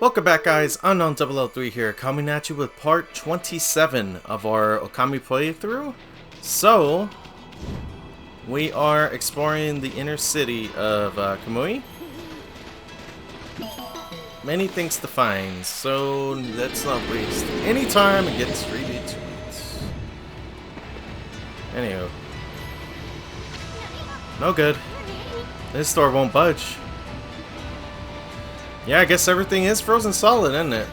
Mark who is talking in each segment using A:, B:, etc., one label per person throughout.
A: Welcome back, guys. Unknown 003 here, coming at you with part 27 of our Ōkami playthrough. So, we are exploring the inner city of Kamui. Many things to find, so let's not waste any time and get straight into it. Anywho. No good. This store won't budge. Yeah, I guess everything is frozen solid, isn't it?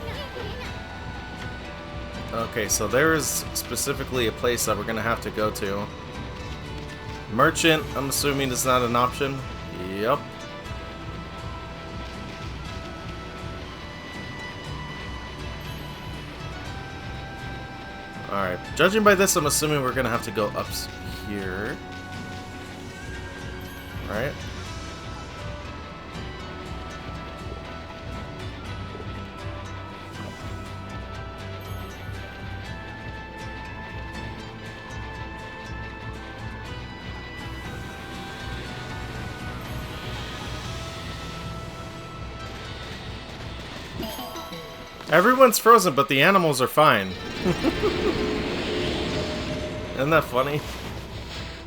A: Okay, so there is specifically a place that we're gonna have to go to. Merchant, I'm assuming is not an option. Yep. Alright, judging by this, I'm assuming we're gonna have to go up here. Right? Everyone's frozen, but the animals are fine. Isn't that funny?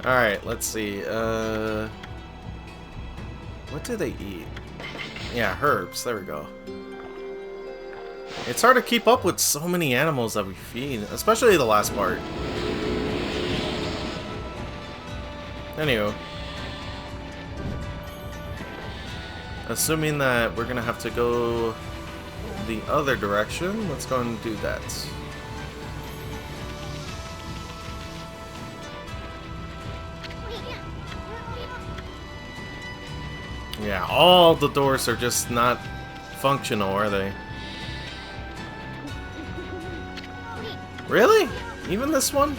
A: Alright, let's see. What do they eat? Yeah, herbs. There we go. It's hard to keep up with so many animals that we feed, especially the last part. Anywho. Assuming that we're gonna have to go the other direction, let's go and do that. Yeah, all the doors are just not functional, are they? Really? Even this one?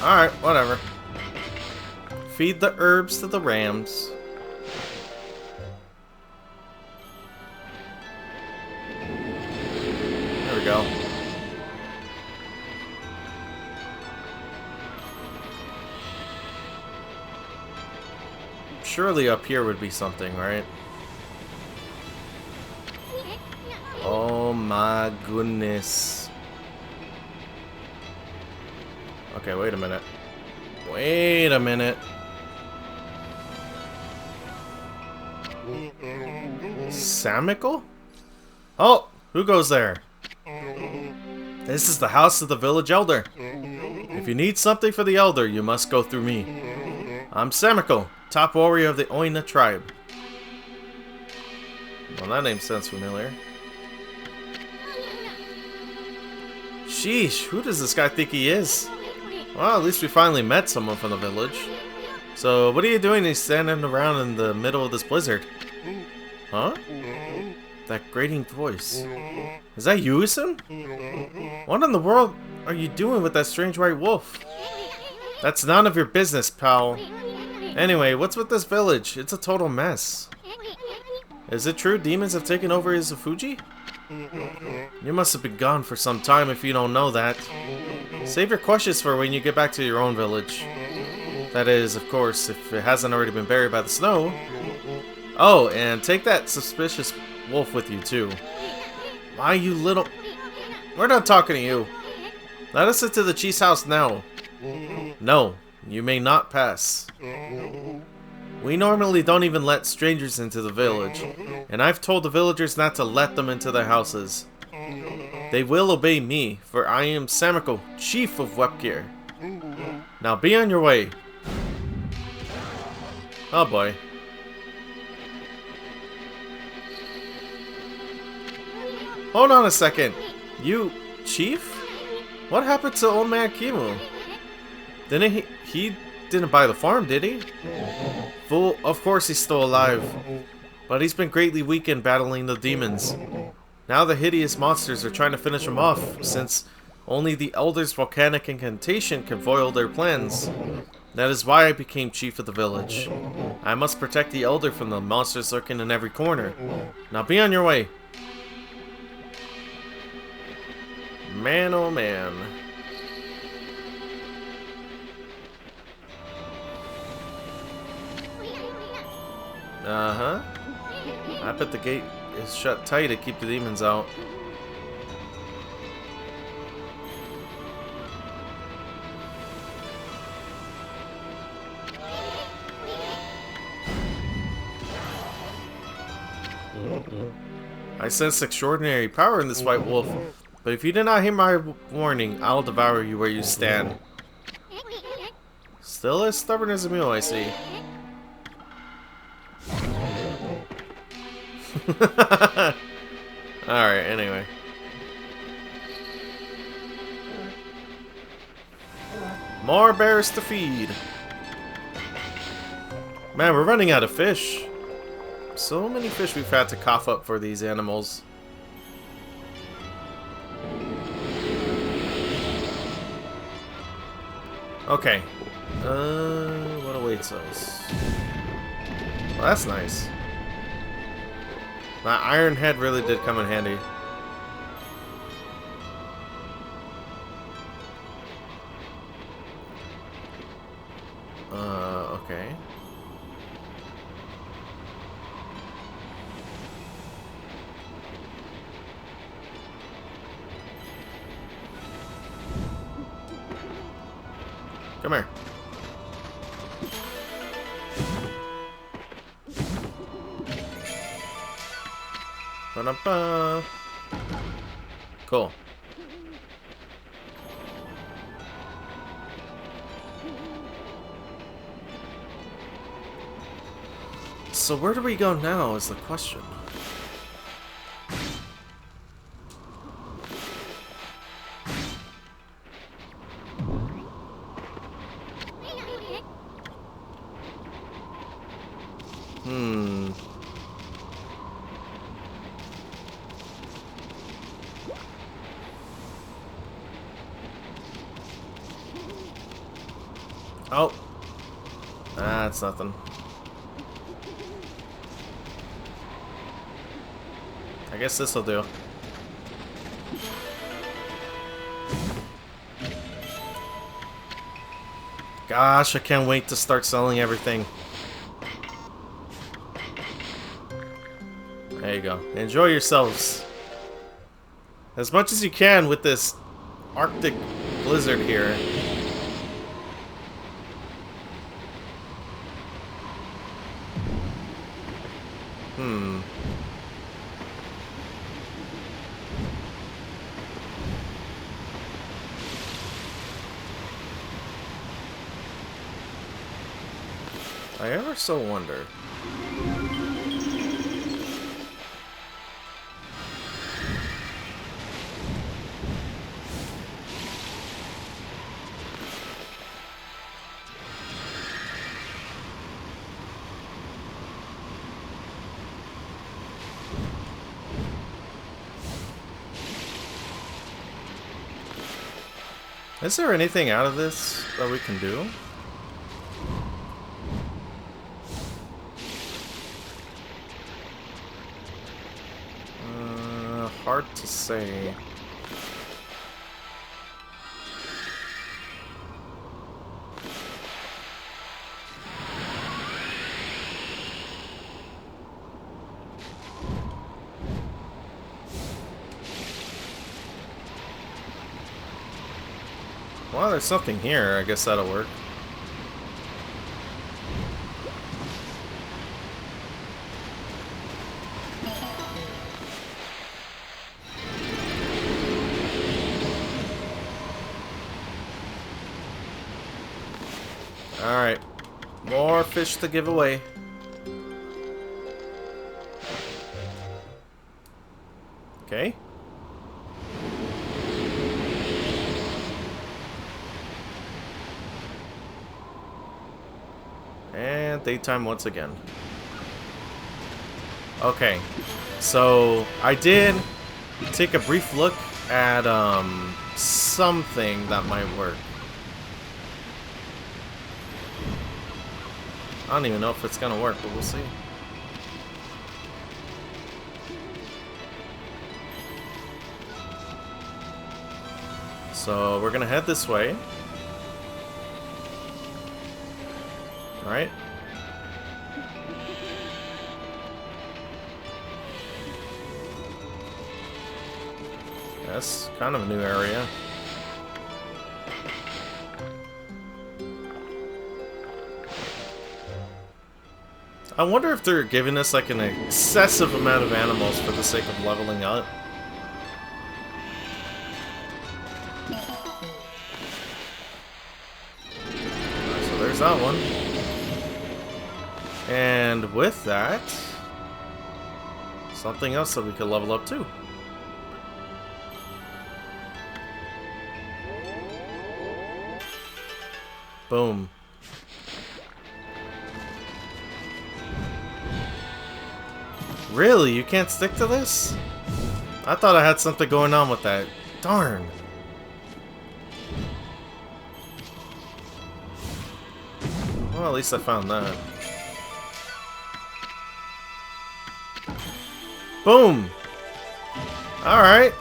A: Alright, whatever. Feed the herbs to the rams. There we go. Surely up here would be something, right? Oh my goodness. Okay, wait a minute. Wait a minute. Samical? Oh, who goes there? This is the house of the village elder. If you need something for the elder, you must go through me. I'm Samical, top warrior of the Oina tribe. Well, that name sounds familiar. Sheesh, who does this guy think he is? Well, at least we finally met someone from the village. So, what are you doing standing around in the middle of this blizzard? Huh? That grating voice. Is that you, Isun? What in the world are you doing with that strange white wolf? That's none of your business, pal. Anyway, what's with this village? It's a total mess. Is it true demons have taken over Izufuji? You must have been gone for some time if you don't know that. Save your questions for when you get back to your own village. That is, of course, if it hasn't already been buried by the snow. Oh, and take that suspicious wolf with you, too. Why, you little... We're not talking to you. Let us into the chief's house now. No, you may not pass. We normally don't even let strangers into the village, and I've told the villagers not to let them into their houses. They will obey me, for I am Samical, chief of Wepkir. Now be on your way. Oh boy. Hold on a second. You, chief? What happened to old man Kimu? Didn't he didn't buy the farm, did he? Fool, of course he's still alive. But he's been greatly weakened battling the demons. Now the hideous monsters are trying to finish him off, since only the Elder's volcanic incantation can foil their plans. That is why I became chief of the village. I must protect the Elder from the monsters lurking in every corner. Now be on your way. Man, oh man. Uh-huh. I bet the gate is shut tight to keep the demons out. I sense extraordinary power in this white wolf, but if you do not hear my warning, I'll devour you where you stand. Still as stubborn as a mule, I see. Alright, anyway. More bears to feed. Man, we're running out of fish. So many fish we've had to cough up for these animals. Okay. What awaits us? Well, that's nice. My iron head really did come in handy. Okay. Come here. Ba-da-ba. Cool. So where do we go now is the question. Oh. That's nothing. I guess this'll do. Gosh, I can't wait to start selling everything. There you go. Enjoy yourselves. As much as you can with this Arctic blizzard here. I ever so wonder. Is there anything out of this that we can do? Hard to say. Well, there's something here. I guess that'll work. Alright. More fish to give away. Okay. And daytime once again. Okay. So, I did take a brief look at something that might work. I don't even know if it's gonna work, but we'll see. So we're gonna head this way. Alright. guess. Kind of a new area. I wonder if they're giving us like an excessive amount of animals for the sake of leveling up. So there's that one. And with that, something else that we could level up too. Boom. Really? You can't stick to this? I thought I had something going on with that. Darn. Well, at least I found that. Boom! Alright.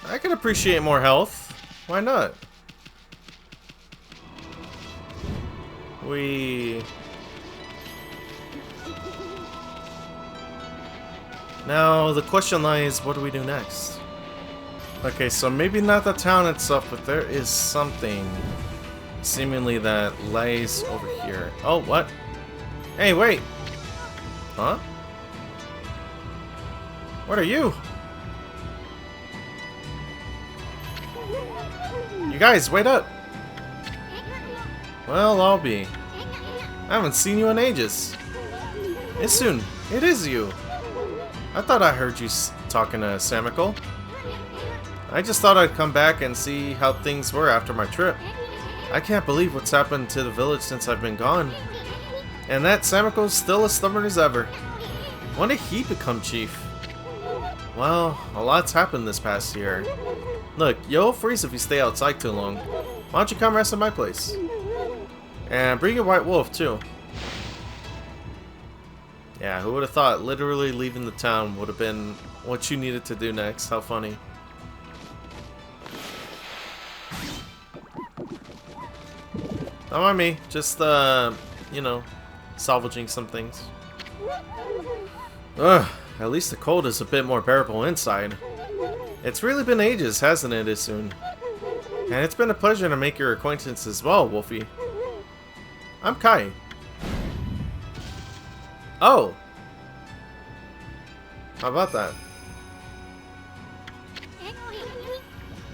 A: I can appreciate more health. Why not? Now, the question lies, what do we do next? Okay, so maybe not the town itself, but there is something seemingly that lays over here. Oh, what? Hey, wait! Huh? What are you? You guys, wait up! Well, I'll be. I haven't seen you in ages. Isun, it is you. I thought I heard you talking to Samiko. I just thought I'd come back and see how things were after my trip. I can't believe what's happened to the village since I've been gone. And that Samiko's still as stubborn as ever. When did he become chief? Well, a lot's happened this past year. Look, you'll freeze if you stay outside too long. Why don't you come rest at my place? And bring your white wolf too. Yeah, who would have thought literally leaving the town would have been what you needed to do next? How funny. Don't mind me, just, you know, salvaging some things. Ugh, at least the cold is a bit more bearable inside. It's really been ages, hasn't it, Isun? And it's been a pleasure to make your acquaintance as well, Wolfie. I'm Kai. Oh! How about that?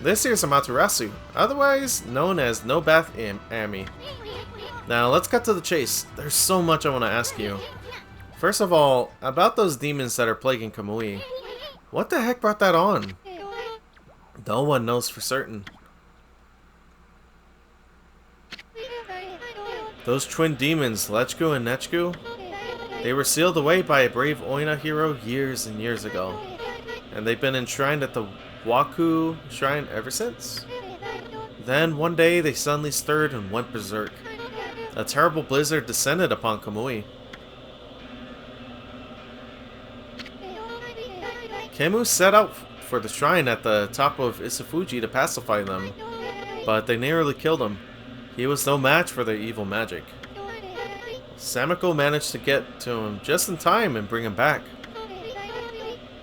A: This here's Amaterasu, otherwise known as No Bath Ami. Now let's cut to the chase. There's so much I want to ask you. First of all, about those demons that are plaguing Kamui. What the heck brought that on? No one knows for certain. Those twin demons, Lechku and Nechku, they were sealed away by a brave Oina hero years and years ago. And they've been enshrined at the Waku Shrine ever since. Then one day they suddenly stirred and went berserk. A terrible blizzard descended upon Kamui. Kamui set out for the shrine at the top of Isafuji to pacify them, but they nearly killed him. He was no match for their evil magic. Samiko managed to get to him just in time and bring him back.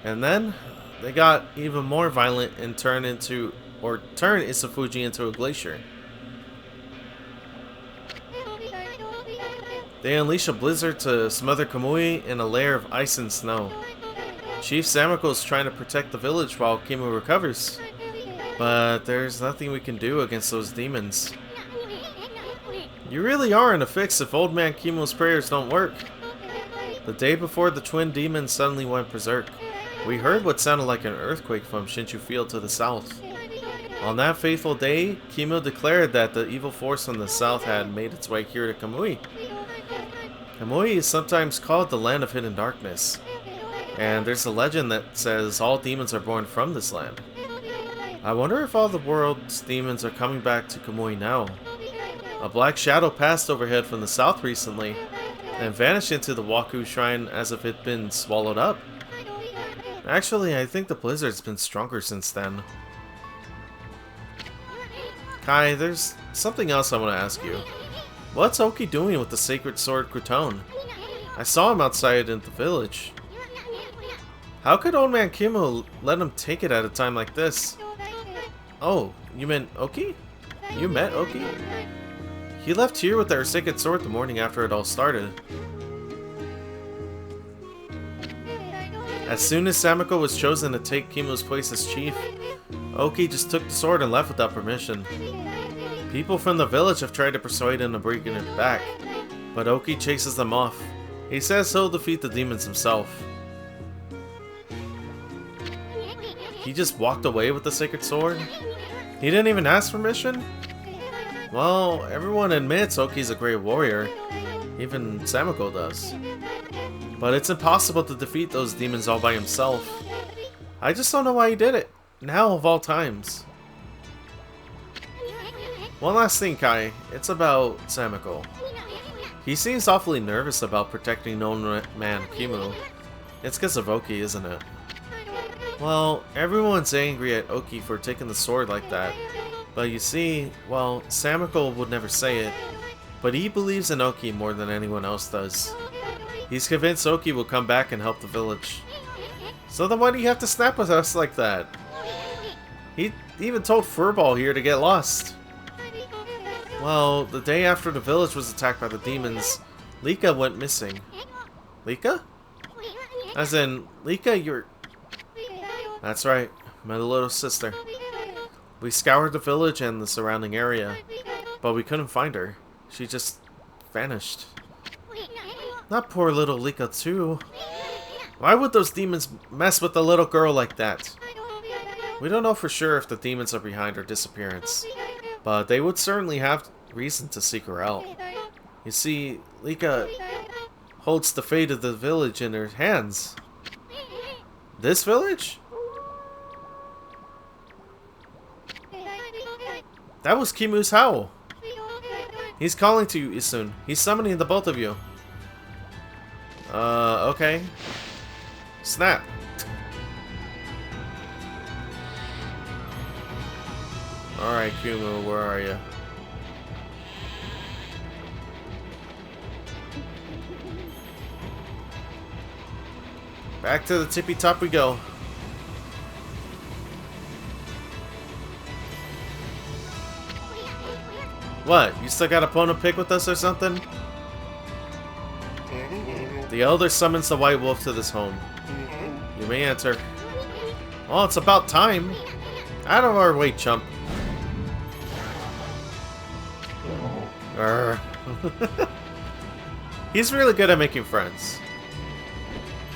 A: And then they got even more violent and turned Isafuji into a glacier. They unleash a blizzard to smother Kamui in a layer of ice and snow. Chief Samiko is trying to protect the village while Kamui recovers. But there's nothing we can do against those demons. You really are in a fix if Old Man Kimu's prayers don't work. The day before the twin demons suddenly went berserk, we heard what sounded like an earthquake from Shinshu Field to the south. On that fateful day, Kimu declared that the evil force from the south had made its way here to Kamui. Kamui is sometimes called the Land of Hidden Darkness, and there's a legend that says all demons are born from this land. I wonder if all the world's demons are coming back to Kamui now. A black shadow passed overhead from the south recently, and vanished into the Waku Shrine as if it'd been swallowed up. Actually, I think the blizzard's been stronger since then. Kai, there's something else I want to ask you. What's Oki doing with the sacred sword Crouton? I saw him outside in the village. How could Old Man Kimu let him take it at a time like this? Oh, you meant Ōkami? You met Ōkami? He left here with our sacred sword the morning after it all started. As soon as Samiko was chosen to take Kimu's place as chief, Ōkami just took the sword and left without permission. People from the village have tried to persuade him to bring it back, but Ōkami chases them off. He says he'll defeat the demons himself. He just walked away with the sacred sword? He didn't even ask permission? Well, everyone admits Ōkami's a great warrior. Even Samiko does. But it's impossible to defeat those demons all by himself. I just don't know why he did it. Now of all times. One last thing, Kai. It's about Samiko. He seems awfully nervous about protecting known man Kimu. It's because of Ōkami, isn't it? Well, everyone's angry at Ōkami for taking the sword like that. But you see, well, Samiko would never say it, but he believes in Ōkami more than anyone else does. He's convinced Ōkami will come back and help the village. So then why do you have to snap with us like that? He even told Furball here to get lost. Well, the day after the village was attacked by the demons, Lika went missing. Lika? As in, Lika, you're... That's right, my little sister. We scoured the village and the surrounding area, but we couldn't find her. She just vanished. Not poor little Lika too. Why would those demons mess with a little girl like that? We don't know for sure if the demons are behind her disappearance, but they would certainly have reason to seek her out. You see, Lika holds the fate of the village in her hands. This village? That was Kimu's howl. He's calling to you soon. He's summoning the both of you. Okay. Snap. Alright, Kimu, where are you? Back to the tippy top we go. What? You still got a bone to pick with us or something? The elder summons the white wolf to this home. You may enter. Well, it's about time. Out of our way, chump. He's really good at making friends.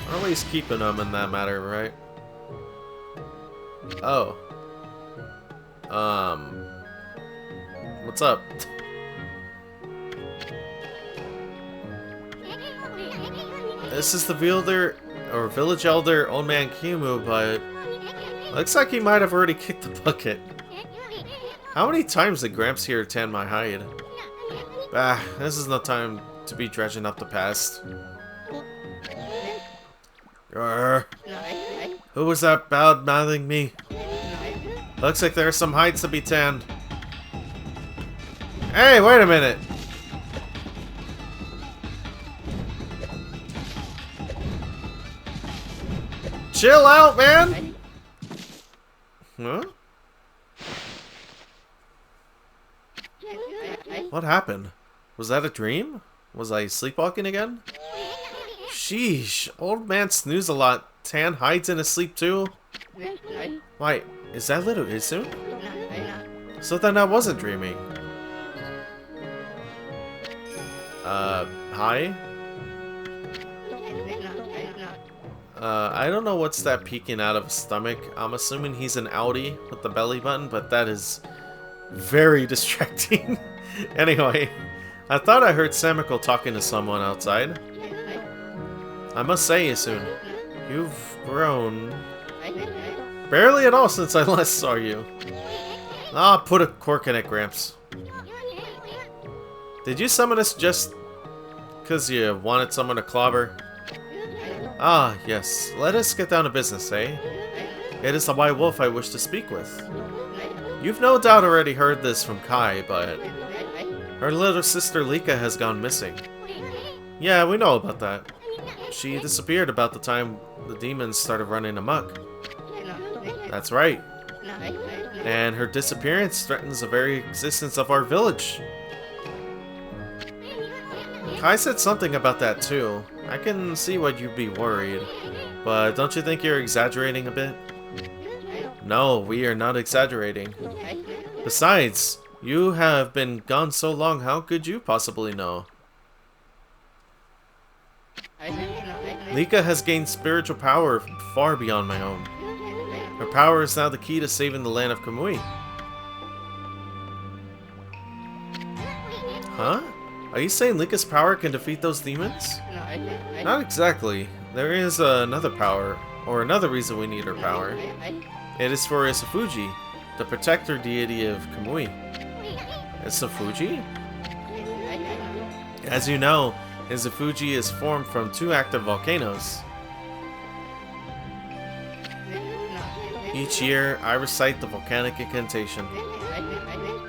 A: Or at least keeping them in that matter, right? Oh. What's up? This is the village elder, Old Man Kimu, but looks like he might have already kicked the bucket. How many times did Gramps here tan my hide? Bah, this is no time to be dredging up the past. Who was that bad-mouthing me? Looks like there are some hides to be tanned. Hey, wait a minute! Chill out, man! Huh? What happened? Was that a dream? Was I sleepwalking again? Sheesh, old man snooze a lot. Tan hides in his sleep too? Why, is that little Isu? So then I wasn't dreaming. Hi? I don't know what's that peeking out of his stomach. I'm assuming he's an outie with the belly button, but that is very distracting. Anyway, I thought I heard Samiko talking to someone outside. I must say, Isun, you've grown barely at all since I last saw you. Ah, put a cork in it, Gramps. Did you summon us just because you wanted someone to clobber? Ah, yes. Let us get down to business, eh? It is the white wolf I wish to speak with. You've no doubt already heard this from Kai, but her little sister Lika has gone missing. Yeah, we know about that. She disappeared about the time the demons started running amok. That's right. And her disappearance threatens the very existence of our village. Kai said something about that too. I can see why you'd be worried. But don't you think you're exaggerating a bit? No, we are not exaggerating. Besides, you have been gone so long, how could you possibly know? Lika has gained spiritual power far beyond my own. Her power is now the key to saving the land of Kamui. Huh? Are you saying Lika's power can defeat those demons? Not exactly. There is another power, or another reason we need her power. It is for Isafuji, the protector deity of Kamui. Isafuji? As you know, Isafuji is formed from 2 active volcanoes. Each year, I recite the volcanic incantation.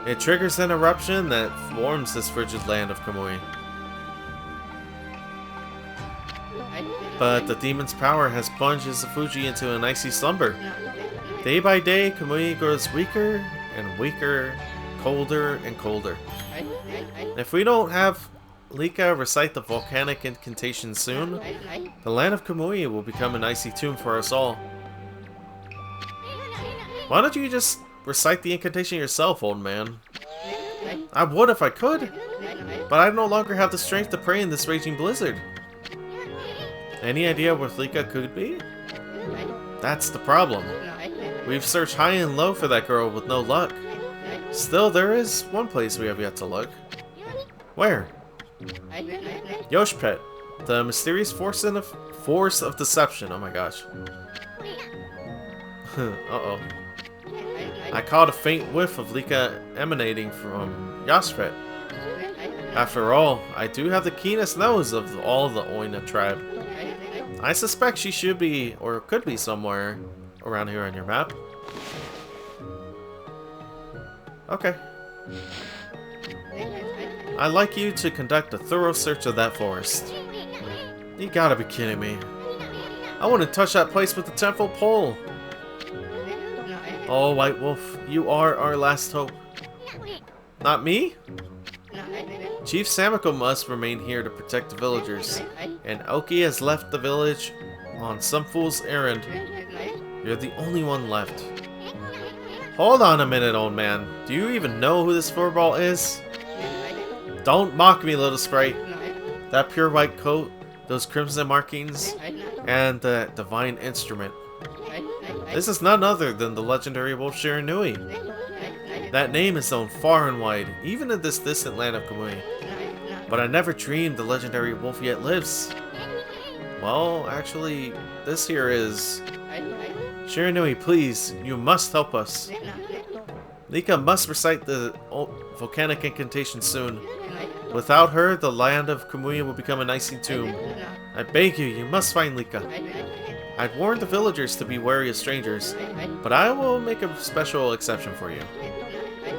A: It triggers an eruption that forms this frigid land of Kamui. But the demon's power has plunged Isafuji into an icy slumber. Day by day, Kamui grows weaker and weaker, colder and colder. If we don't have Lika recite the volcanic incantation soon, the land of Kamui will become an icy tomb for us all. Why don't you just recite the incantation yourself, old man? I would if I could, but I no longer have the strength to pray in this raging blizzard. Any idea where Lika could be? That's the problem. We've searched high and low for that girl with no luck. Still, there is one place we have yet to look. Where? Yoshpet, the mysterious force of deception. Oh my gosh. Uh-oh. I caught a faint whiff of Lika emanating from Yoshpet. After all, I do have the keenest nose of all the Oina tribe. I suspect she should be, or could be somewhere around here on your map. Okay. I'd like you to conduct a thorough search of that forest. You gotta be kidding me. I wouldn't touch that place with a 10-foot pole. Oh, White Wolf, you are our last hope. Not me? Chief Samiko must remain here to protect the villagers, and Oki has left the village on some fool's errand. You're the only one left. Hold on a minute, old man. Do you even know who this furball is? Don't mock me, little sprite. That pure white coat, those crimson markings, and the divine instrument. This is none other than the legendary wolf Shiranui. That name is known far and wide, even in this distant land of Kamui. But I never dreamed the legendary wolf yet lives. Well, actually, this here is... Shiranui, please, you must help us. Lika must recite the volcanic incantation soon. Without her, the land of Kamui will become an icy tomb. I beg you, you must find Lika. I'd warned the villagers to be wary of strangers, but I will make a special exception for you.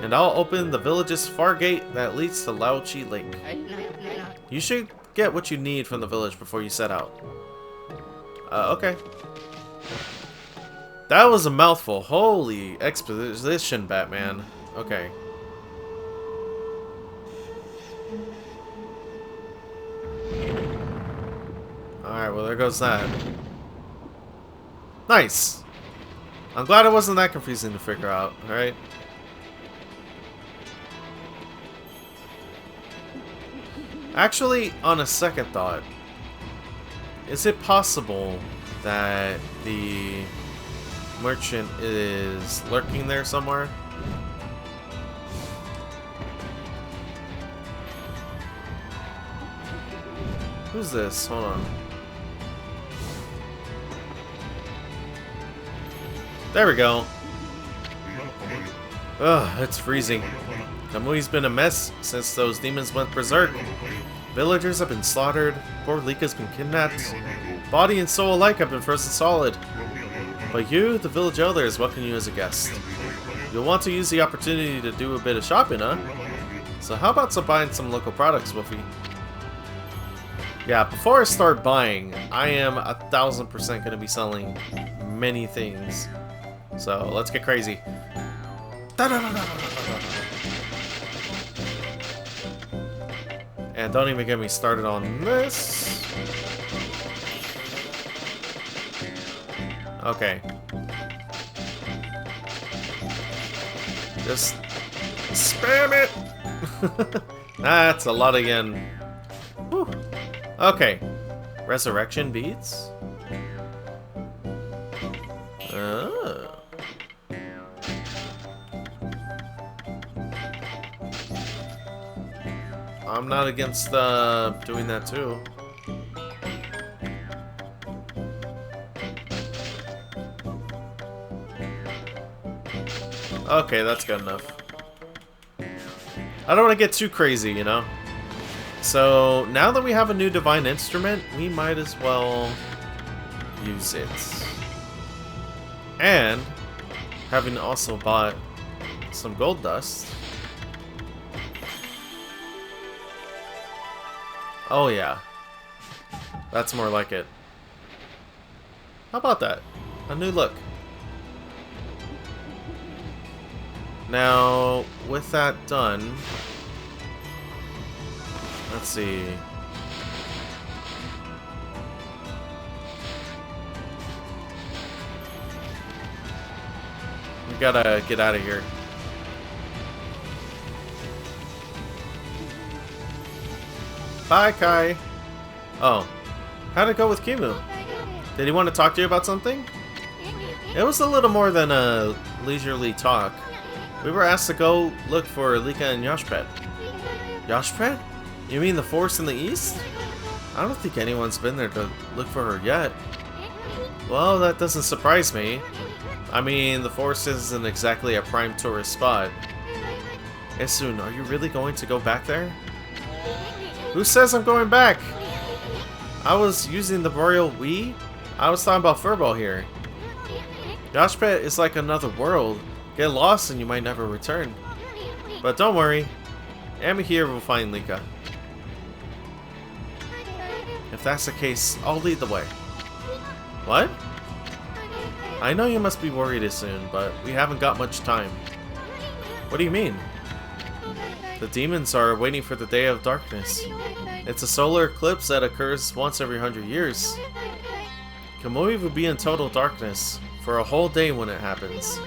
A: And I'll open the village's far gate that leads to Laochi Lake. You should get what you need from the village before you set out. Okay. That was a mouthful. Holy exposition, Batman. Okay. Alright, well there goes that. Nice! I'm glad it wasn't that confusing to figure out, alright? Actually, on a second thought, is it possible that the merchant is lurking there somewhere? Who's this? Hold on. There we go. Ugh, it's freezing. Kamui's been a mess since those demons went berserk. Villagers have been slaughtered, poor Lika's been kidnapped. Body and soul alike have been frozen solid. But you, the village elders, welcome you as a guest. You'll want to use the opportunity to do a bit of shopping, huh? So how about buying some local products, Wolfie? Yeah, before I start buying, I am 1000% going to be selling many things. So let's get crazy. And don't even get me started on this. Okay. Just spam it! That's a lot again. Whew. Okay. Resurrection beads? Oh. I'm not against doing that too. Okay, that's good enough. I don't want to get too crazy, you know? So, now that we have a new divine instrument, we might as well use it. And, having also bought some gold dust. Oh yeah. That's more like it. How about that? A new look. Now, with that done, let's see. We gotta get out of here. Bye, Kai. Oh, how'd it go with Kimu? Did he want to talk to you about something? It was a little more than a leisurely talk. We were asked to go look for Lika and Yoshpet. Yoshpet? You mean the forest in the east? I don't think anyone's been there to look for her yet. Well, that doesn't surprise me. I mean, the forest isn't exactly a prime tourist spot. Esun, are you really going to go back there? Who says I'm going back? I was using the royal we. I was talking about Furball here. Yoshpet is like another world. Get lost and you might never return. But don't worry. Amy here will find Lika. If that's the case, I'll lead the way. What? I know you must be worried soon, but we haven't got much time. What do you mean? The demons are waiting for the Day of Darkness. It's a solar eclipse that occurs once every 100 years. Kamui will be in total darkness for a whole day when it happens.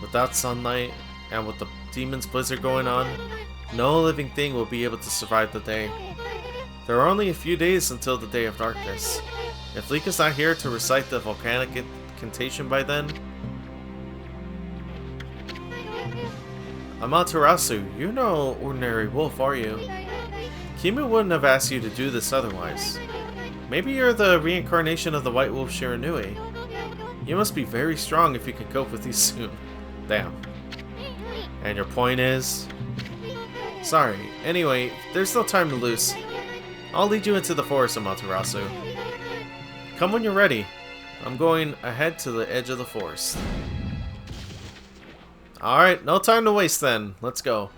A: Without sunlight, and with the demon's blizzard going on, no living thing will be able to survive the day. There are only a few days until the Day of Darkness. If Lika's not here to recite the volcanic incantation by then... Amaterasu, you're no ordinary wolf, are you? Kimu wouldn't have asked you to do this otherwise. Maybe you're the reincarnation of the White Wolf Shiranui. You must be very strong if you can cope with these soon. Damn. And your point is? Sorry. Anyway, there's no time to lose. I'll lead you into the forest, Amaterasu. Come when you're ready. I'm going ahead to the edge of the forest. Alright, no time to waste then. Let's go.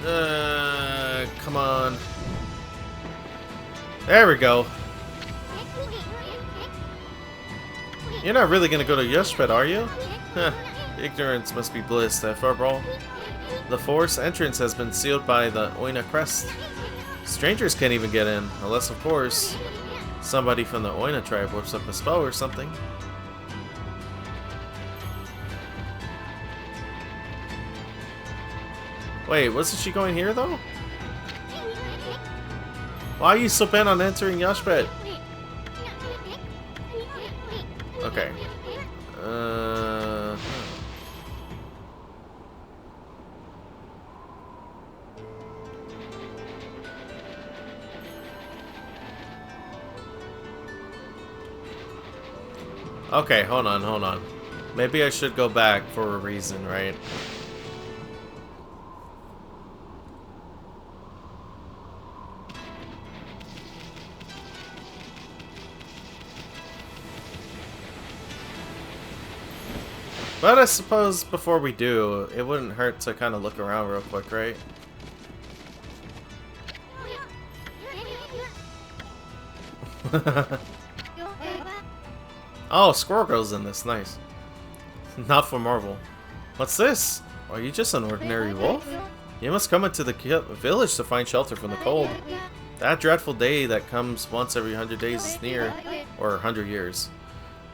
A: Come on. There we go. You're not really gonna go to Yoshpet, are you? Huh. Ignorance must be bliss, after all. The forest entrance has been sealed by the Oina crest. Strangers can't even get in, unless, of course, somebody from the Oina tribe whips up a spell or something. Wait, wasn't she going here, though? Why are you so bent on entering Yoshpet? Okay. Okay, hold on. Maybe I should go back for a reason, right? But I suppose before we do, it wouldn't hurt to kind of look around real quick, right? Oh, Squirrel Girl's in this. Nice. Not for Marvel. What's this? Are you just an ordinary wolf? You must come into the village to find shelter from the cold. That dreadful day that comes once every 100 days is near, or 100 years.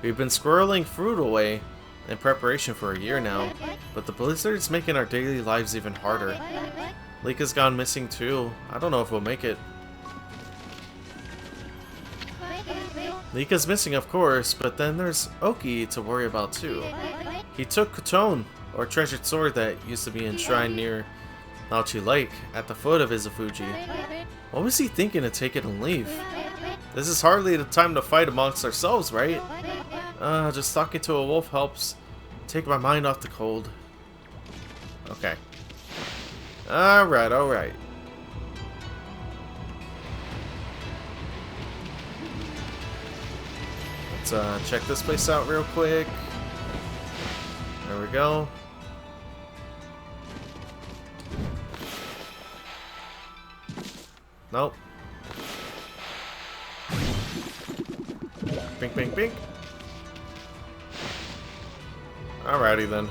A: We've been squirreling fruit away in preparation for a year now, but the blizzard's making our daily lives even harder. Lika's gone missing too. I don't know if we'll make it. Lika's missing, of course, but then there's Ōkami to worry about too. He took Kutone, or treasured sword that used to be enshrined near Naochi Lake, at the foot of Izufuji. What was he thinking to take it and leave? This is hardly the time to fight amongst ourselves, right? Just talking to a wolf helps take my mind off the cold. Okay. Alright, alright. Let's check this place out real quick. There we go. Nope. Bink, bink, bink. Alrighty then.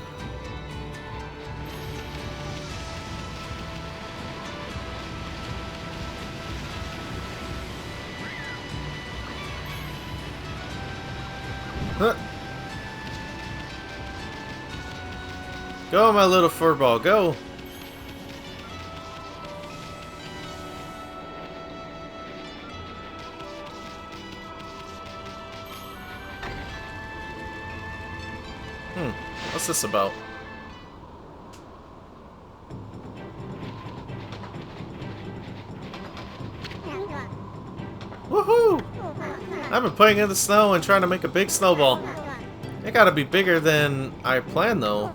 A: Huh. Go, my little furball, go! What's this about? Woohoo! I've been playing in the snow and trying to make a big snowball. It gotta be bigger than I planned though.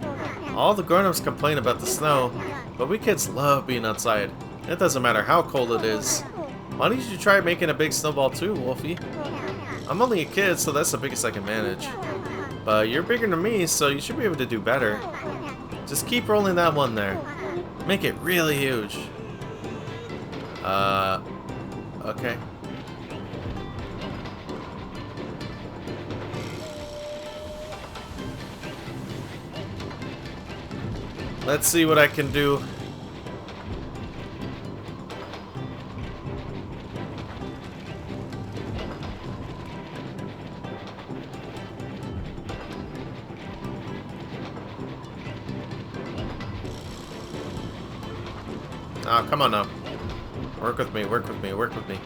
A: All the grown-ups complain about the snow, but we kids love being outside. It doesn't matter how cold it is. Why don't you try making a big snowball too, Wolfie? I'm only a kid, so that's the biggest I can manage. But you're bigger than me, so you should be able to do better. Just keep rolling that one there. Make it really huge. Okay. Let's see what I can do. Oh, come on now. Work with me, work with me, work with me.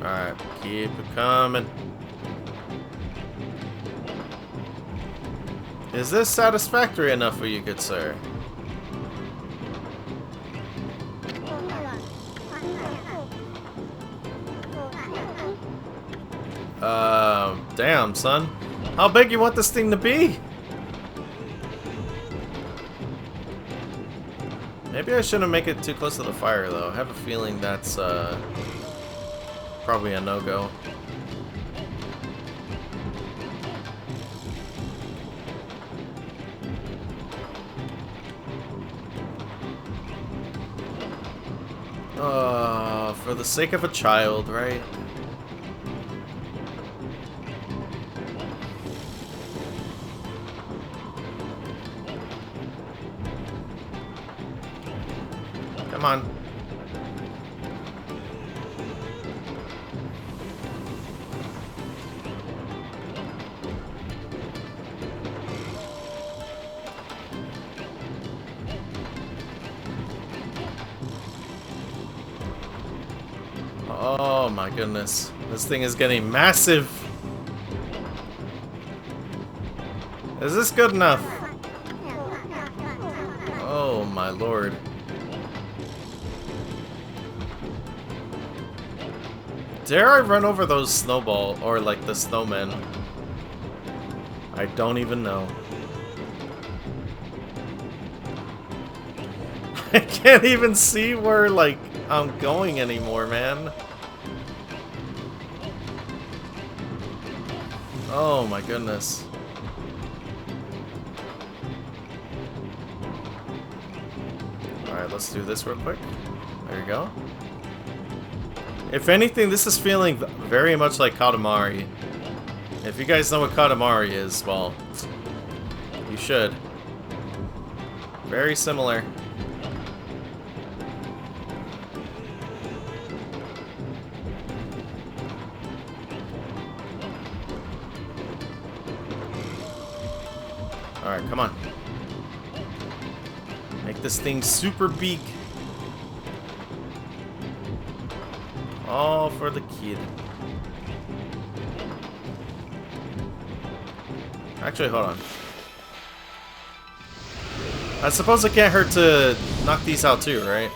A: Alright, keep it coming. Is this satisfactory enough for you, good sir? Damn, son. How big you want this thing to be? Maybe I shouldn't make it too close to the fire, though. I have a feeling that's, probably a no-go. For the sake of a child, right? Come on. Oh my goodness. This thing is getting massive. Is this good enough? Oh my lord. Dare I run over those snowball or like the snowmen? I don't even know. I can't even see where like I'm going anymore, man. Oh my goodness. Alright, let's do this real quick. There you go. If anything, this is feeling very much like Katamari. If you guys know what Katamari is, well, you should. Very similar. Alright, come on. Make this thing super big. All for the kid. Actually, hold on. I suppose it can't hurt to knock these out too, right?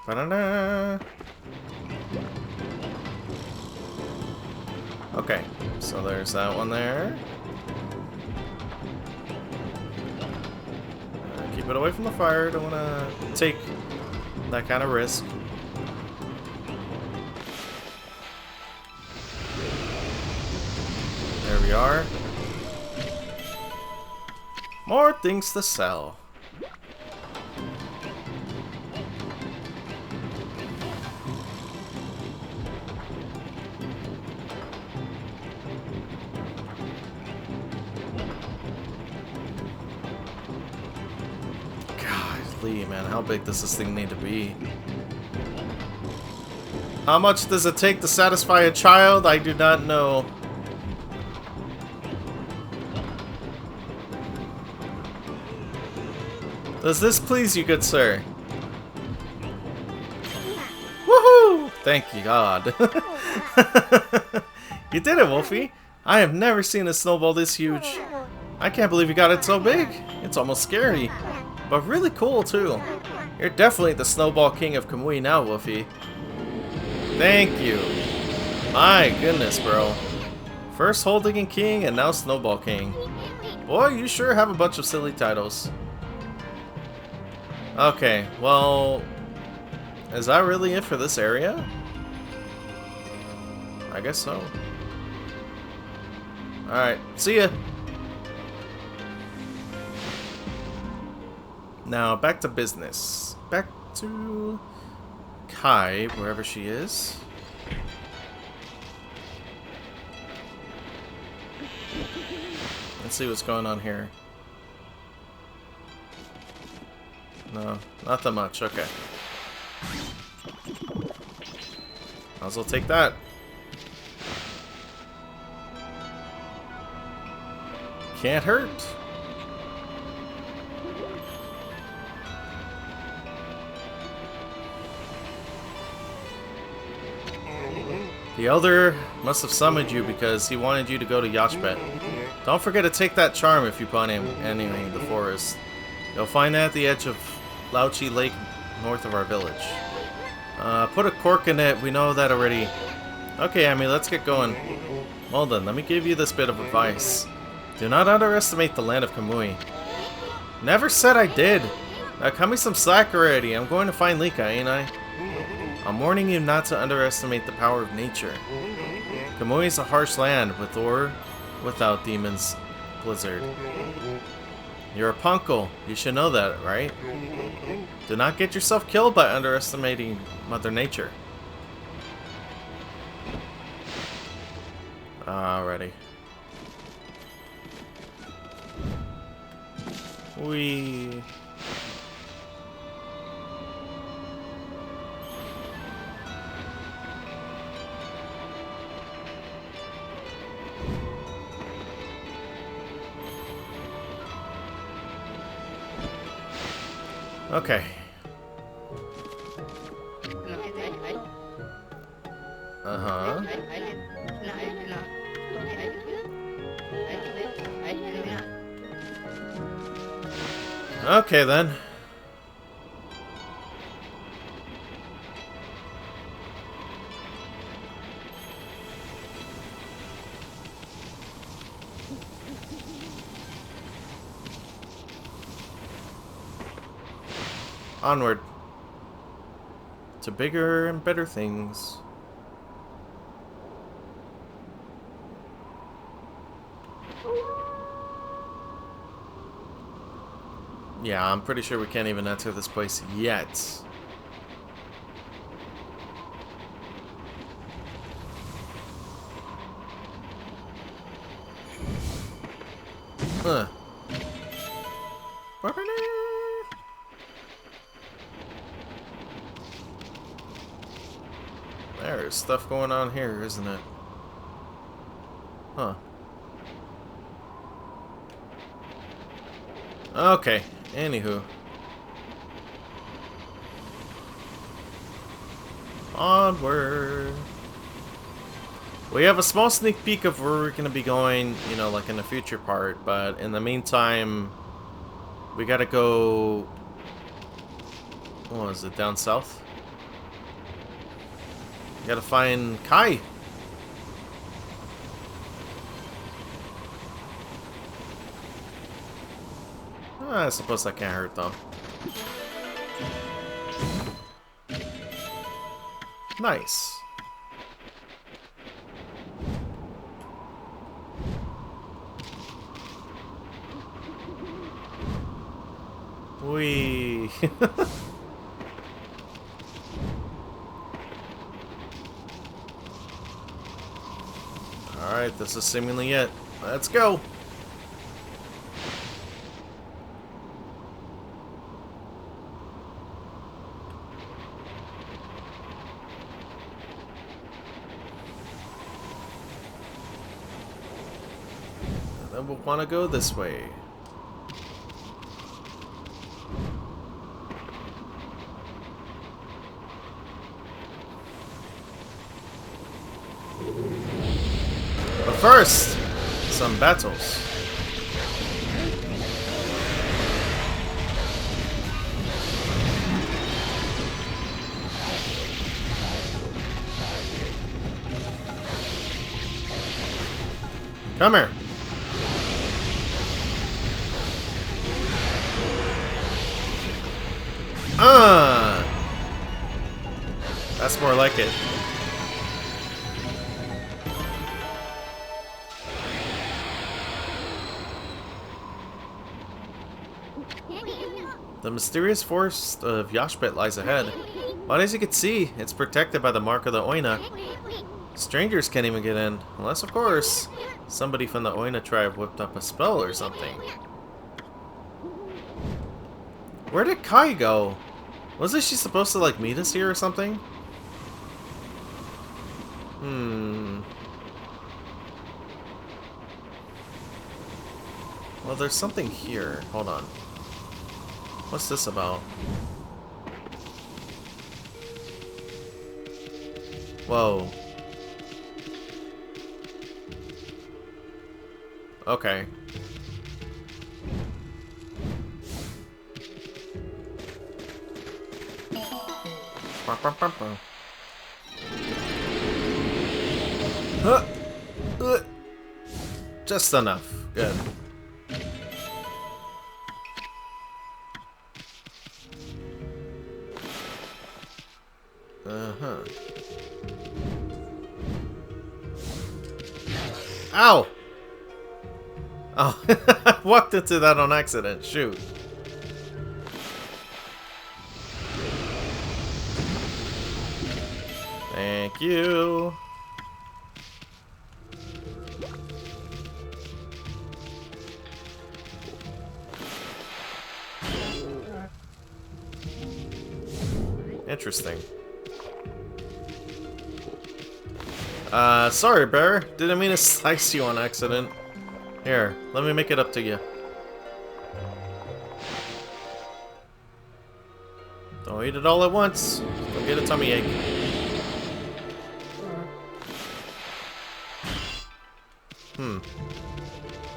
A: Ba-da-da. Okay, so there's that one there. Keep it away from the fire. Don't want to take that kind of risk. There we are. More things to sell. Golly, man, how big does this thing need to be? How much does it take to satisfy a child? I do not know. Does this please you, good sir? Woohoo! Thank you, God. You did it, Wolfie. I have never seen a snowball this huge. I can't believe you got it so big. It's almost scary. But really cool, too. You're definitely the snowball king of Kamui now, Wolfie. Thank you. My goodness, bro. First Holding King and now Snowball King. Boy, you sure have a bunch of silly titles. Okay, well, is that really it for this area? I guess so. Alright, see ya! Now, back to business. Back to Kai, wherever she is. Let's see what's going on here. No, not that much. Okay. Might as well take that. Can't hurt. The Elder must have summoned you because he wanted you to go to Yoshpet. Don't forget to take that charm if you plan entering the forest. You'll find that at the edge of Lauchi Lake, north of our village. Put a cork in it, we know that already. Okay, Amy, let's get going. Well then, let me give you this bit of advice. Do not underestimate the land of Kamui. Never said I did! Now cut me some slack already, I'm going to find Lika, ain't I? I'm warning you not to underestimate the power of nature. Kamui is a harsh land, with or without demons, blizzard. You're a punkle. You should know that, right? Do not get yourself killed by underestimating Mother Nature. Alrighty. Whee. Okay. Uh-huh. Okay, then. Onward. To bigger and better things. Yeah, I'm pretty sure we can't even enter this place yet. Huh. There's stuff going on here, isn't it? Huh. Okay, anywho. Onward. We have a small sneak peek of where we're going to be going, you know, like in the future part, but in the meantime, we gotta go... What is it, down south? Gotta find Kai. I suppose that can't hurt, though. Nice. Whee. Alright, this is seemingly it. Let's go. And then we'll want to go this way. But first, some battles. Come here. That's more like it. The mysterious forest of Yoshpet lies ahead. But as you can see, it's protected by the mark of the Oina. Strangers can't even get in, unless, of course, somebody from the Oina tribe whipped up a spell or something. Where did Kai go? Wasn't she supposed to, like, meet us here or something? Well, there's something here. Hold on. What's this about? Whoa. Okay. Just enough. Good. Ow! Oh, I walked into that on accident. Shoot. Thank you. Interesting. Sorry, bear. Didn't mean to slice you on accident. Here, let me make it up to you. Don't eat it all at once. Don't get a tummy ache.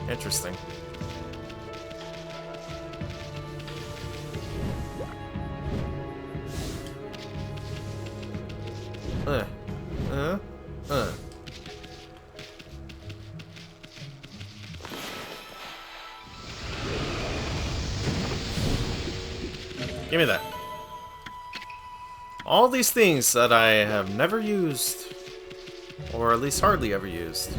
A: Interesting. Give me that. All these things that I have never used, or at least hardly ever used.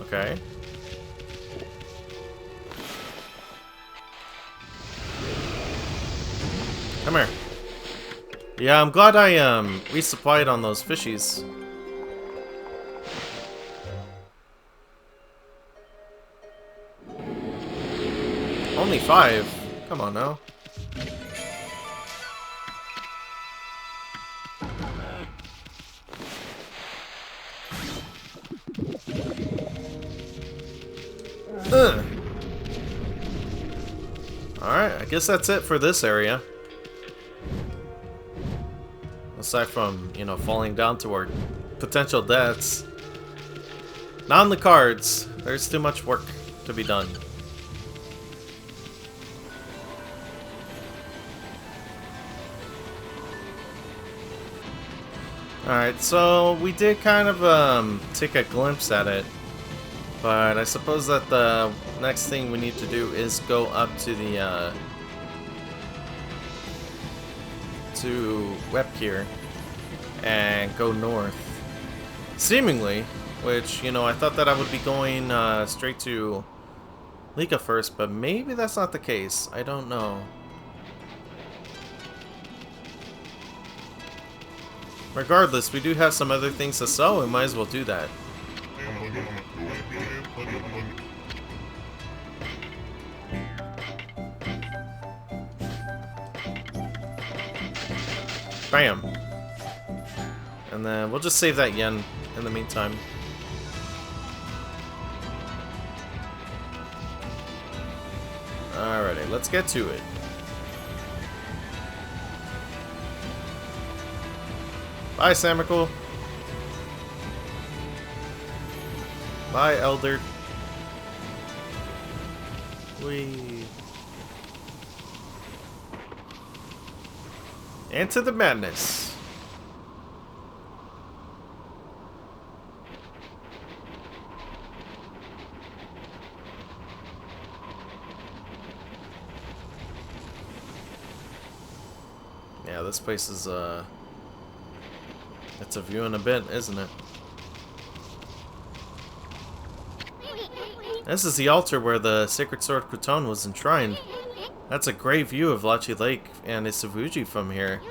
A: Okay. Come here. Yeah, I'm glad I resupplied on those fishies. Only 5? Come on now. Ugh. Alright, I guess that's it for this area. Aside from, you know, falling down to our potential deaths. Not on the cards. There's too much work to be done. Alright, so we did kind of take a glimpse at it. But I suppose that the next thing we need to do is go up to the to Webkier and go north. Seemingly, which, you know, I thought that I would be going straight to Lika first, but maybe that's not the case. I don't know. Regardless, we do have some other things to sell, we might as well do that. Bam! And then we'll just save that yen in the meantime. Alrighty, let's get to it. Bye, Samical. Bye, Elder. Whee. Into the madness. Yeah, this place is, it's a view in a bit, isn't it? This is the altar where the sacred sword Kuton was enshrined. That's a great view of Lachi Lake and Isufuji from here.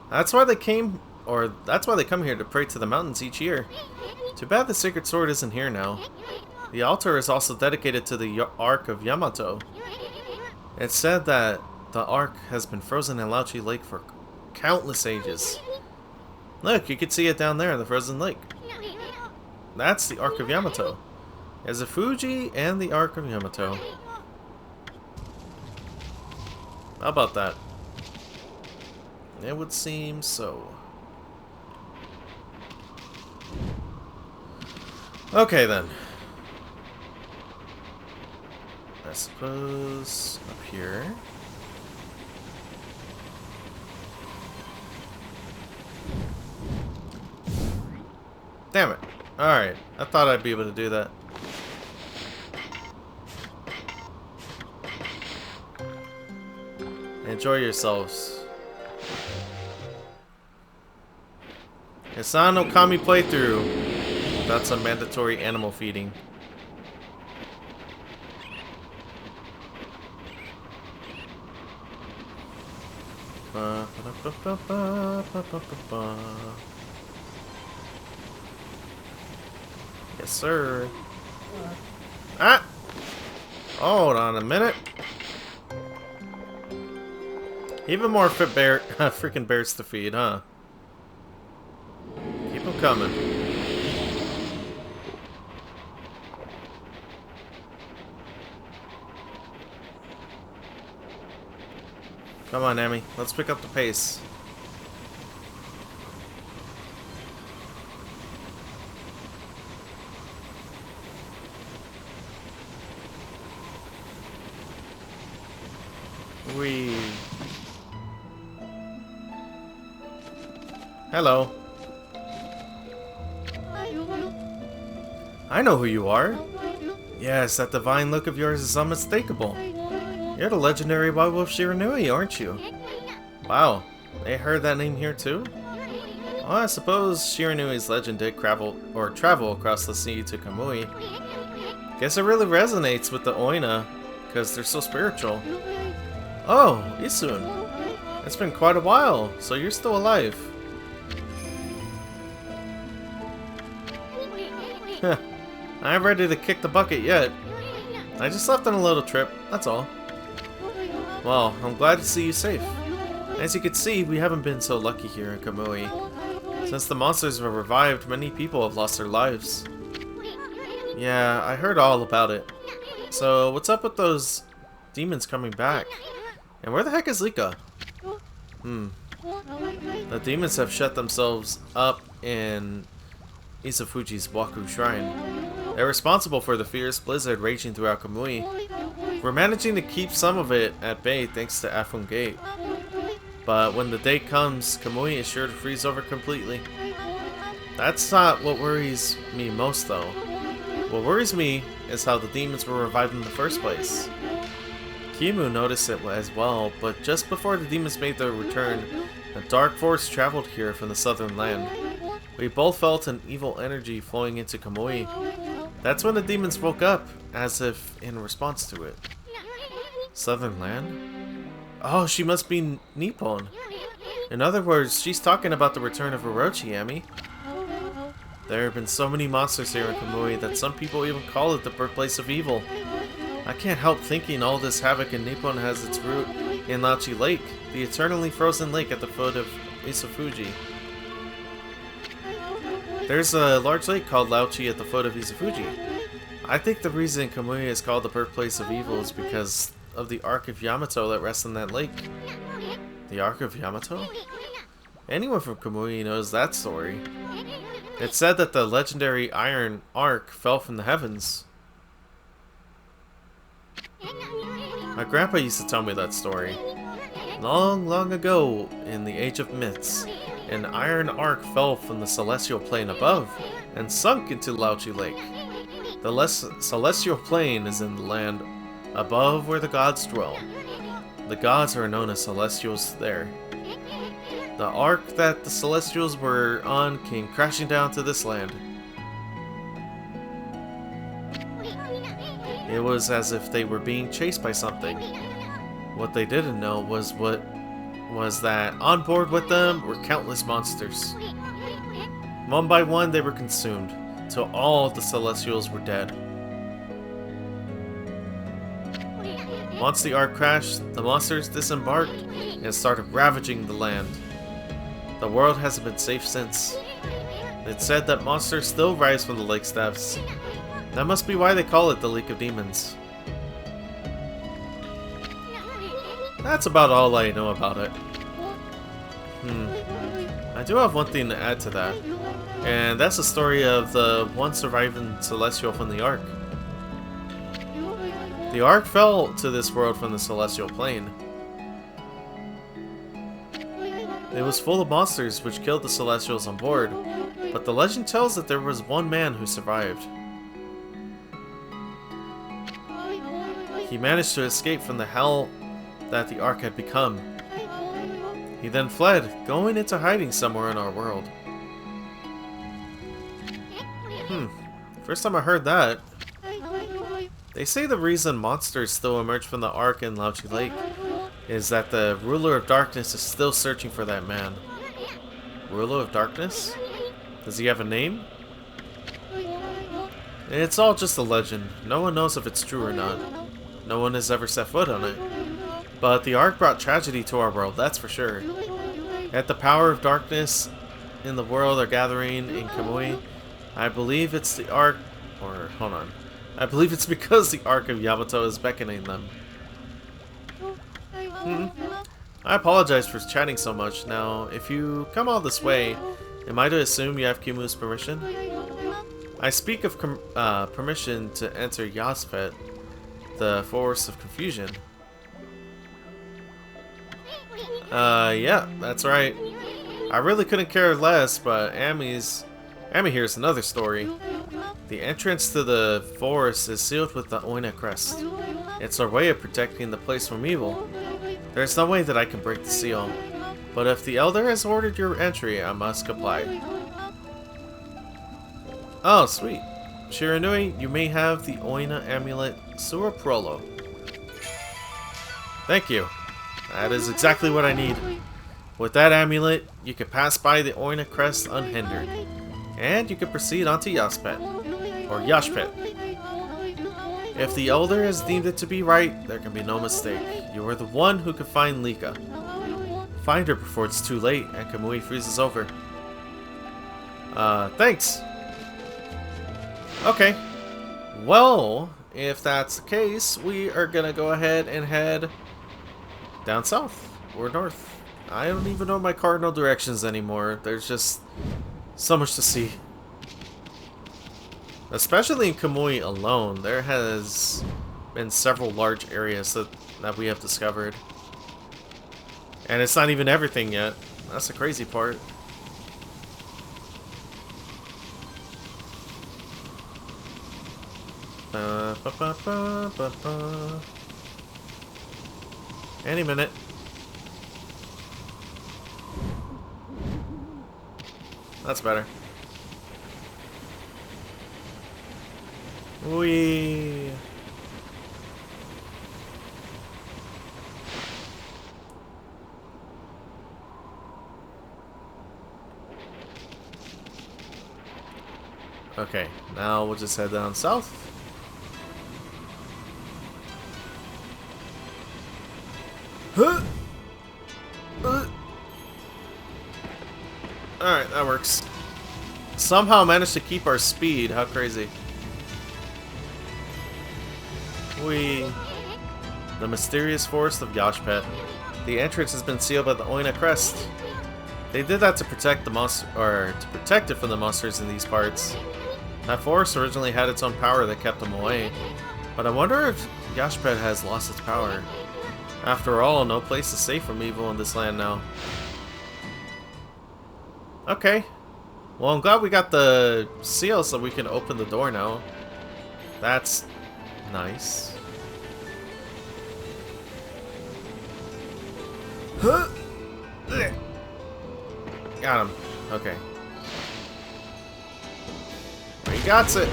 A: That's why they come here to pray to the mountains each year. Too bad the sacred sword isn't here now. The altar is also dedicated to the Ark of Yamato. It's said that the Ark has been frozen in Lachi Lake for countless ages. Look, you can see it down there in the frozen lake. That's the Ark of Yamato. There's a Fuji and the Ark of Yamato. How about that? It would seem so. Okay then. I suppose up here. Damn it. Alright, I thought I'd be able to do that. Enjoy yourselves. It's not an Ōkami playthrough. That's a mandatory animal feeding. Yes, sir. Ah! Hold on a minute. Even more freaking bears to feed, huh? Keep them coming. Come on, Amy. Let's pick up the pace. Whee. Hello. I know who you are. Yes, that divine look of yours is unmistakable. You're the legendary White Wolf Shiranui, aren't you? Wow, they heard that name here too? Well, I suppose Shiranui's legend did travel across the sea to Kamui. Guess it really resonates with the Oina, because they're so spiritual. Oh, Isun. It's been quite a while, so you're still alive. I ain't ready to kick the bucket yet. I just left on a little trip, that's all. Well, I'm glad to see you safe. As you can see, we haven't been so lucky here in Kamui. Since the monsters were revived, many people have lost their lives. Yeah, I heard all about it. So, what's up with those demons coming back? And where the heck is Lika? The demons have shut themselves up in Isafuji's Waku Shrine. They're responsible for the fierce blizzard raging throughout Kamui. We're managing to keep some of it at bay thanks to Afun Gate. But when the day comes, Kamui is sure to freeze over completely. That's not what worries me most though. What worries me is how the demons were revived in the first place. Kimu noticed it as well, but just before the demons made their return, a dark force traveled here from the southern land. We both felt an evil energy flowing into Kamui. That's when the demons woke up, as if in response to it. Southern land? Oh, she must be Nippon. In other words, she's talking about the return of Orochi, Ami. There have been so many monsters here in Kamui that some people even call it the birthplace of evil. I can't help thinking all this havoc in Nippon has its root in Lauchi Lake, the eternally frozen lake at the foot of Isafuji. There's a large lake called Lauchi at the foot of Isafuji. I think the reason Kamui is called the birthplace of evil is because of the Ark of Yamato that rests in that lake. The Ark of Yamato? Anyone from Kamui knows that story. It's said that the legendary Iron Ark fell from the heavens. My grandpa used to tell me that story. Long, long ago, in the Age of Myths, an iron ark fell from the celestial plane above and sunk into Lauchi Lake. The celestial plane is in the land above where the gods dwell. The gods are known as celestials there. The ark that the celestials were on came crashing down to this land. It was as if they were being chased by something. What they didn't know was that on board with them were countless monsters. One by one they were consumed, till all the celestials were dead. Once the ark crashed, the monsters disembarked and started ravaging the land. The world hasn't been safe since. It's said that monsters still rise from the lake's depths. That must be why they call it the Lake of Demons. That's about all I know about it. I do have one thing to add to that, and that's the story of the one surviving celestial from the Ark. The Ark fell to this world from the celestial plane. It was full of monsters which killed the celestials on board, but the legend tells that there was one man who survived. He managed to escape from the hell that the Ark had become. He then fled, going into hiding somewhere in our world. First time I heard that. They say the reason monsters still emerge from the Ark in Lauchi Lake is that the ruler of darkness is still searching for that man. Ruler of darkness? Does he have a name? It's all just a legend. No one knows if it's true or not. No one has ever set foot on it. But the Ark brought tragedy to our world, that's for sure. Yet the power of darkness in the world are gathering in Kamui. I believe it's the Ark... Or, hold on. I believe it's because the Ark of Yamato is beckoning them. I apologize for chatting so much. Now, if you come all this way, am I to assume you have Kimu's permission? I speak of permission to enter Yoshpet, the Forest of Confusion. Yeah, that's right. I really couldn't care less, but Ami here's another story. The entrance to the forest is sealed with the Oina crest. It's our way of protecting the place from evil. There's no way that I can break the seal. But if the Elder has ordered your entry, I must comply. Oh, sweet. Shiranui, you may have the Oina amulet Suraprolo. Thank you. That is exactly what I need. With that amulet, you can pass by the Oina crest unhindered. And you can proceed onto Yoshpet. Or Yoshpet. If the Elder has deemed it to be right, there can be no mistake. You are the one who can find Lika. Find her before it's too late and Kamui freezes over. Thanks. Okay. Well, if that's the case, we are gonna go ahead and head down south or north. I don't even know my cardinal directions anymore. There's just so much to see. Especially in Kamui alone, there has been several large areas that we have discovered. And it's not even everything yet. That's the crazy part. Any minute. That's better. Whee! Okay, now we'll just head down south. Huh? Alright, that works. Somehow managed to keep our speed. How crazy. The mysterious forest of Yoshpet. The entrance has been sealed by the Oina crest. They did that to protect the monster, or to protect it from the monsters in these parts. That forest originally had its own power that kept them away. But I wonder if Yoshpet has lost its power. After all, no place is safe from evil in this land now. Okay. Well, I'm glad we got the seal so we can open the door now. That's nice. Huh? Got him. Okay. He got it.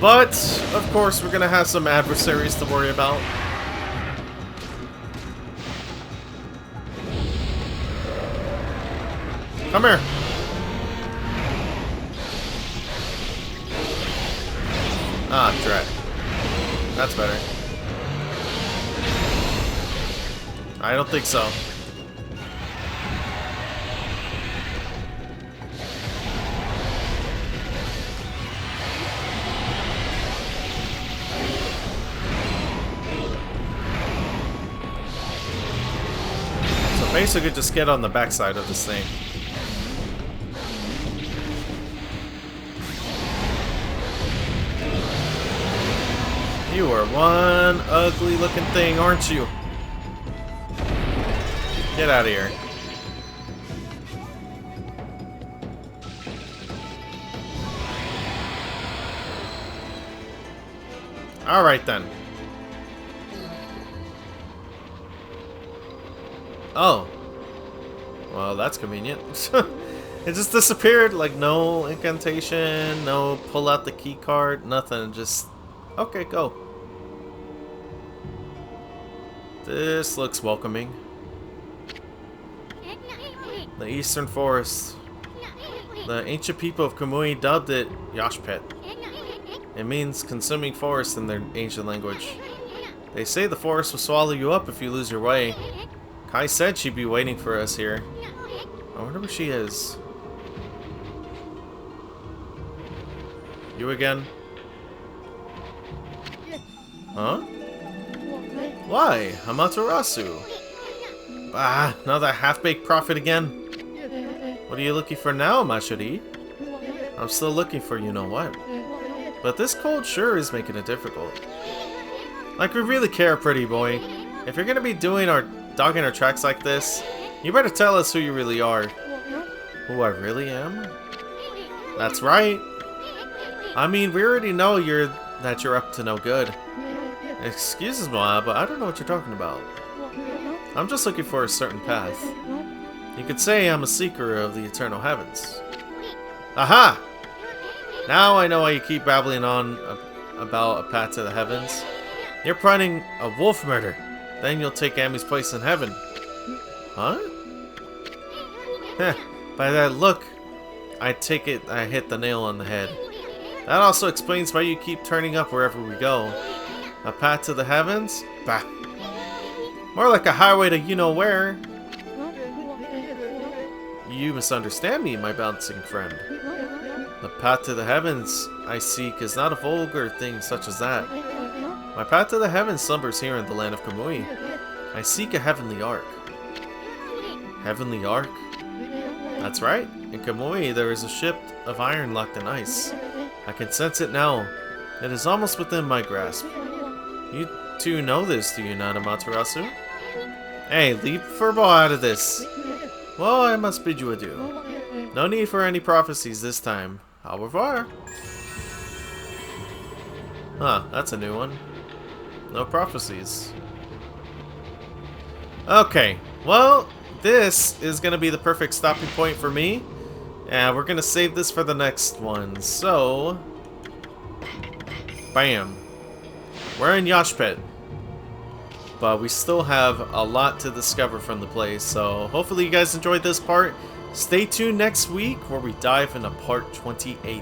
A: But, of course, we're gonna have some adversaries to worry about. Come here. Ah, dread. That's better. I don't think so. So basically just get on the backside of this thing. You are one ugly looking thing, aren't you? Get out of here. Alright then. Oh. Well, that's convenient. It just disappeared, like no incantation, no pull out the key card, nothing, just... Okay, go. This looks welcoming. The Eastern Forest. The ancient people of Kamui dubbed it Yoshpet. It means consuming forest in their ancient language. They say the forest will swallow you up if you lose your way. Kai said she'd be waiting for us here. I wonder where she is. You again? Huh? Why? Amaterasu. Ah, another half-baked prophet again. What are you looking for now, Mashiri? I'm still looking for you know what. But this cold sure is making it difficult. Like we really care, pretty boy. If you're gonna be doing our dogging our tracks like this, you better tell us who you really are. Who I really am? That's right. I mean, we already know that you're up to no good. Excuse me, but I don't know what you're talking about. I'm just looking for a certain path. You could say I'm a seeker of the eternal heavens. Aha! Now I know why you keep babbling on about a path to the heavens. You're planning a wolf murder. Then you'll take Ami's place in heaven. Huh? Heh, by that look, I take it I hit the nail on the head. That also explains why you keep turning up wherever we go. A path to the heavens? Bah. More like a highway to you-know-where. You misunderstand me, my bouncing friend. The path to the heavens I seek is not a vulgar thing such as that. My path to the heavens slumbers here in the land of Kamui. I seek a heavenly ark. Heavenly ark? That's right. In Kamui, there is a ship of iron locked in ice. I can sense it now. It is almost within my grasp. You two know this, do you not, Amaterasu? Hey, leave Furball out of this. Well, I must bid you adieu. No need for any prophecies this time. Au revoir. Huh, that's a new one. No prophecies. Okay, well, this is going to be the perfect stopping point for me. And we're going to save this for the next one. So, bam. We're in Yoshpet. But we still have a lot to discover from the place. So, hopefully you guys enjoyed this part. Stay tuned next week where we dive into part 28.